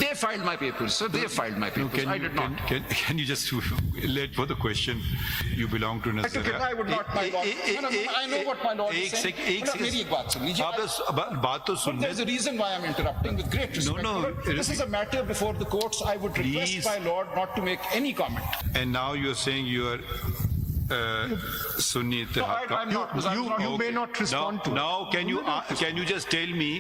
They filed my papers, sir. They filed my papers. I did not. Can you just let for the question? You belong to Nazariya. I would not. My law. I know what my law is saying. मेरी एक बात सुन लीजिए. बात तो सुनने. There's a reason why I'm interrupting with great respect. No. This is a matter before the courts. I would request my lord not to make any comment. And now you're saying you are Sunni Ittihad. No, I'm not. You may not respond to it. Now can you just tell me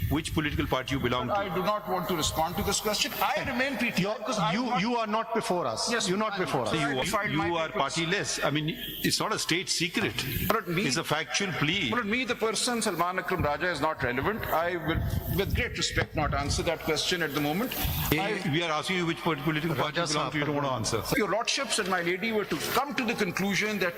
which political party you belong to? I do not want to respond to this question. I remain PTI because You are not before us. Yes, You're not before us. You are partyless. I mean, it's not a state secret. It's a factual plea. But me, the person Salman Akram Raja is not relevant. I will, with great respect, not answer that question at the moment. We are asking you which political party you belong to. You don't want to answer. Your lordships and my lady were to come to the conclusion that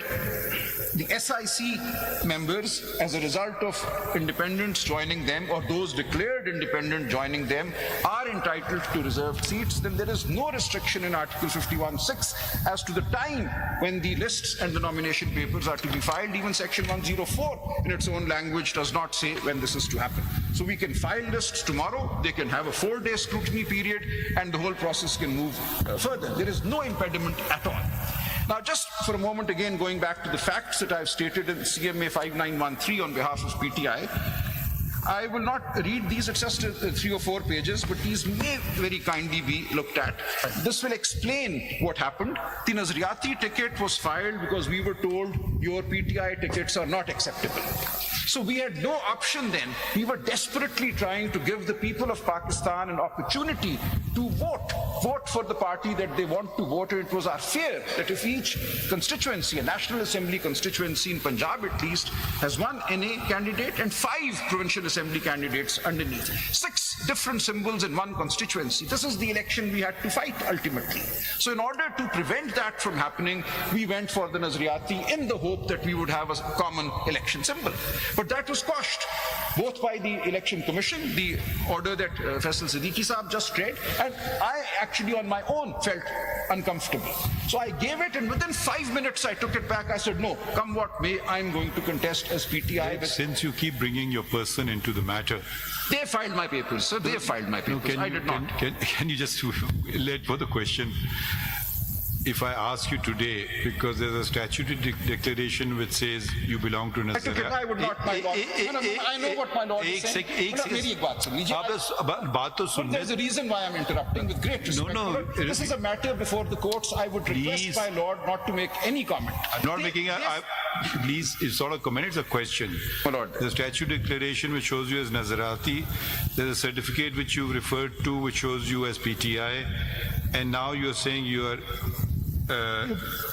the SIC members, as a result of independents joining them or those declared independent joining them, are entitled to reserved seats, then there is no restriction in Article 51(6) as to the time when the lists and the nomination papers are to be filed. Even Section 104 in its own language does not say when this is to happen. So we can file lists tomorrow, they can have a 4-day scrutiny period, and the whole process can move further. There is no impediment at all. Now, just for a moment, again, going back to the facts that I've stated in CMA 5913 on behalf of PTI, I will not read these, it's just 3 or 4 pages, but these may very kindly be looked at. This will explain what happened. The Nazariyati ticket was filed because we were told your PTI tickets are not acceptable. So we had no option then. We were desperately trying to give the people of Pakistan an opportunity to vote for the party that they want to vote. And it was our fear that if each constituency, a National Assembly constituency in Punjab at least, has 1 NA candidate and 5 provincial assembly candidates underneath, 6 different symbols in 1 constituency. This is the election we had to fight ultimately. So in order to prevent that from happening, we went for the Nazariyati in the hope that we would have a common election symbol. But that was quashed, both by the Election Commission, the order that Faisal Siddiqui Saab just read, and I actually on my own felt uncomfortable. So I gave it, and within 5 minutes I took it back. I said, no, come what may, I'm going to contest as PTI. Since you keep bringing your person into the matter. They filed my papers, sir. They filed my papers. I did not. Can you just let for the question? If I ask you today, because there's a statutory declaration which says you belong to Nazariya. I would not. My law. I know what my law is saying. मेरी एक बात सुन लीजिए. बात तो सुनने. There's a reason why I'm interrupting with great respect. No. This is a matter before the courts. I would request my lord not to make any comment. I'm not making a. Please, it's not a comment, it's a question. My lord. The statute declaration which shows you as Nazarati, there's a certificate which you referred to which shows you as PTI, and now you're saying you are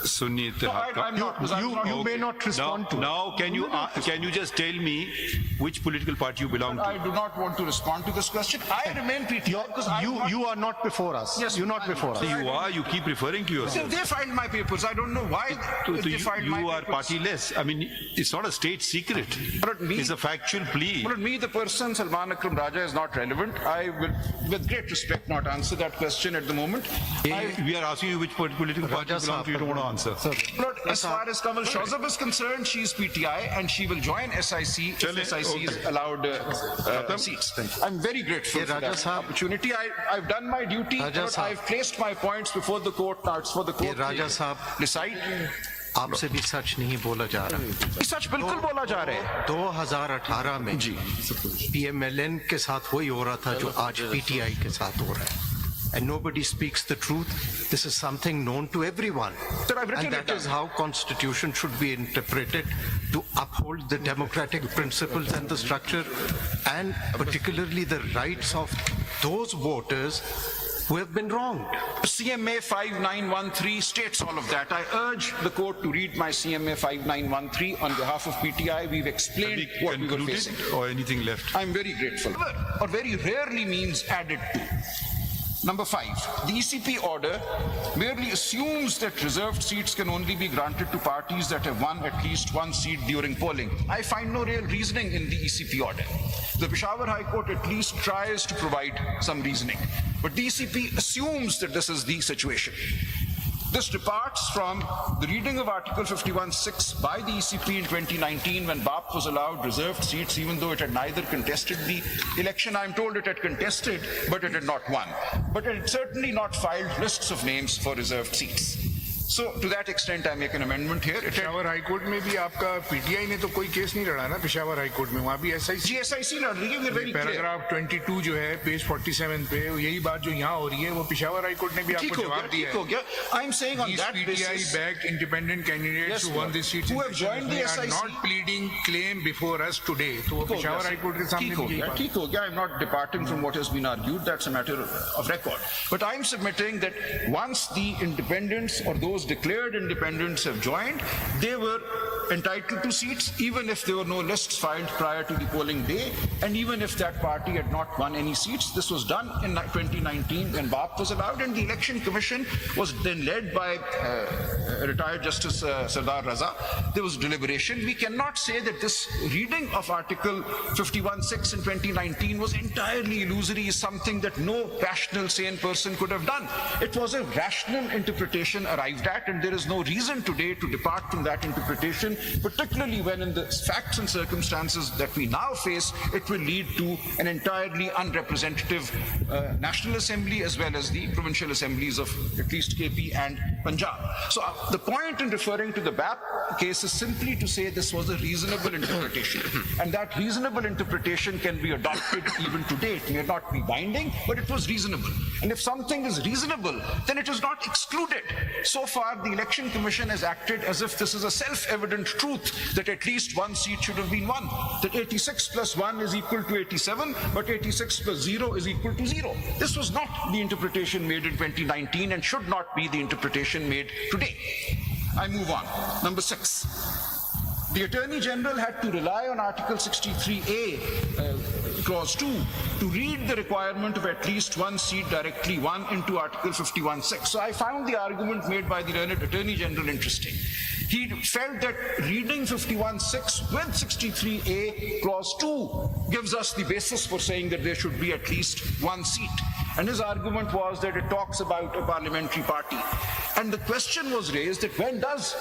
Sunni Ittihad. No, I'm not. You may not respond to it. Now can you just tell me which political party you belong to? I do not want to respond to this question. I remain PTI because You are not before us. Yes, You're not before us. You are. You keep referring to yourself. They filed my papers. I don't know why they filed my papers. You are partyless. I mean, it's not a state secret. It's a factual plea. But me, the person Salman Akram Raja is not relevant. I will, with great respect, not answer that question at the moment. We are asking you which political party you belong to. You don't want to answer. Lord, as far as Kamal Shahzab is concerned, she is PTI and she will join SIC if SIC is allowed seats. I'm very grateful for that opportunity. I've done my duty. I've placed my points before the court. Now it's for the court to decide. आपसे भी सच नहीं बोला जा रहा. सच बिल्कुल बोला जा रहा है. 2018 में PMLN के साथ वही हो रहा था जो आज PTI के साथ हो रहा है. And nobody speaks the truth. This is something known to everyone. And that is how Constitution should be interpreted, to uphold the democratic principles and the structure, and particularly the rights of those voters who have been wronged. CMA 5913 states all of that. I urge the court to read my CMA 5913 on behalf of PTI. We've explained what we were facing. Or anything left? I'm very grateful. Or very rarely means added to. Number 5, the ECP order merely assumes that reserved seats can only be granted to parties that have won at least 1 seat during polling. I find no real reasoning in the ECP order. The Peshawar High Court at least tries to provide some reasoning, but the ECP assumes that this is the situation. This departs from the reading of Article 51(6) by the ECP in 2019 when BAP was allowed reserved seats even though it had neither contested the election. I'm told it had contested, but it had not won. But it had certainly not filed lists of names for reserved seats. So to that extent I make an amendment here. It had, Peshawar high court में भी आपका PTI ने तो कोई case नहीं लड़ा ना Peshawar high court में, वहाँ भी एसआईसी GSIC लड़ रही है, we're very clear. पैराग्राफ 22 जो है पेज 47 पे यही बात जो यहाँ हो रही है वो पेशावर हाई कोर्ट ने भी आपको जवाब दिया है. I'm saying on These that PTI basis, backed independent candidates Yes, who won Lord. this seat Who have joined the are SIC. not pleading claim before us today. तो वो पेशावर हाई कोर्ट के सामने भी यही बात. ठीक हो गया. I'm not departing from what has been argued. That's a matter of record. But I'm submitting that once the independents or those declared independents have joined, they were entitled to seats even if there were no lists filed prior to the polling day, and even if that party had not won any seats. This was done in 2019 when BAP was allowed, and the Election Commission was then led by retired Justice Sardar Raza. There was deliberation. We cannot say that this reading of Article 51(6) in 2019 was entirely illusory, is something that no rational, sane person could have done. It was a rational interpretation arrived at, and there is no reason today to depart from that interpretation, particularly when in the facts and circumstances that we now face, it will lead to an entirely unrepresentative National Assembly as well as the provincial assemblies of at least KP and Punjab. So the point in referring to the BAP case is simply to say this was a reasonable interpretation, and that reasonable interpretation can be adopted even today. It may not be binding, but it was reasonable. And if something is reasonable, then it is not excluded. So far, the Election Commission has acted as if this is a self-evident truth that at least one seat should have been won, that 86 plus 1 is equal to 87, but 86 plus 0 is equal to 0. This was not the interpretation made in 2019 and should not be the interpretation made today. I move on. Number 6. The Attorney General had to rely on Article 63A, Clause 2, to read the requirement of at least one seat directly won into Article 51(6). So I found the argument made by the learned Attorney General interesting. He felt that reading 51(6) with 63A, Clause 2, gives us the basis for saying that there should be at least one seat. And his argument was that it talks about a parliamentary party. And the question was raised that when does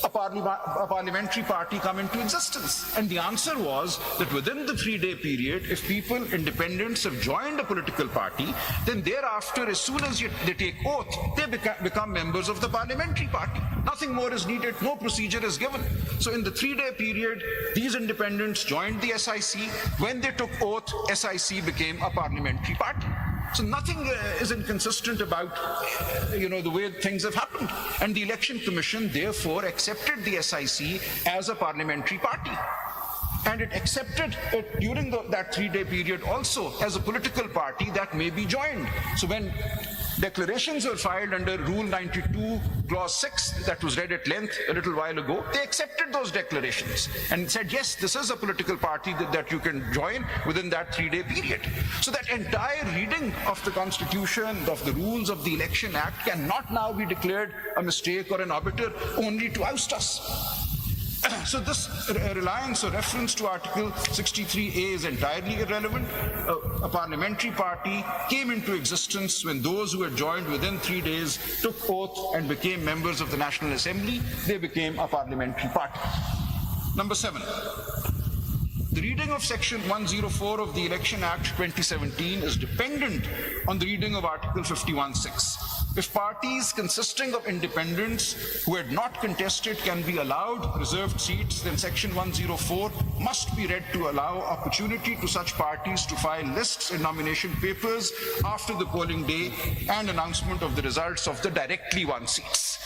a parliamentary party come into existence? And the answer was that within the 3-day period, if people, independents, have joined a political party, then thereafter, as soon as they take oath, they become members of the parliamentary party. Nothing more is needed, no procedure is given. So in the 3-day period, these independents joined the SIC. When they took oath, SIC became a parliamentary party. So nothing is inconsistent about, the way things have happened. And the Election Commission therefore accepted the SIC as a parliamentary party. And it accepted it during that 3-day period also as a political party that may be joined. So when declarations were filed under Rule 92, Clause 6, that was read at length a little while ago, they accepted those declarations and said, yes, this is a political party that you can join within that 3-day period. So that entire reading of the Constitution, of the rules of the Election Act, cannot now be declared a mistake or an arbiter only to oust us. So this reliance or reference to Article 63A is entirely irrelevant. A parliamentary party came into existence when those who had joined within 3 days took oath and became members of the National Assembly. They became a parliamentary party. Number 7. The reading of Section 104 of the Election Act 2017 is dependent on the reading of Article 51(6). If parties consisting of independents who had not contested can be allowed reserved seats, then Section 104 must be read to allow opportunity to such parties to file lists and nomination papers after the polling day and announcement of the results of the directly won seats.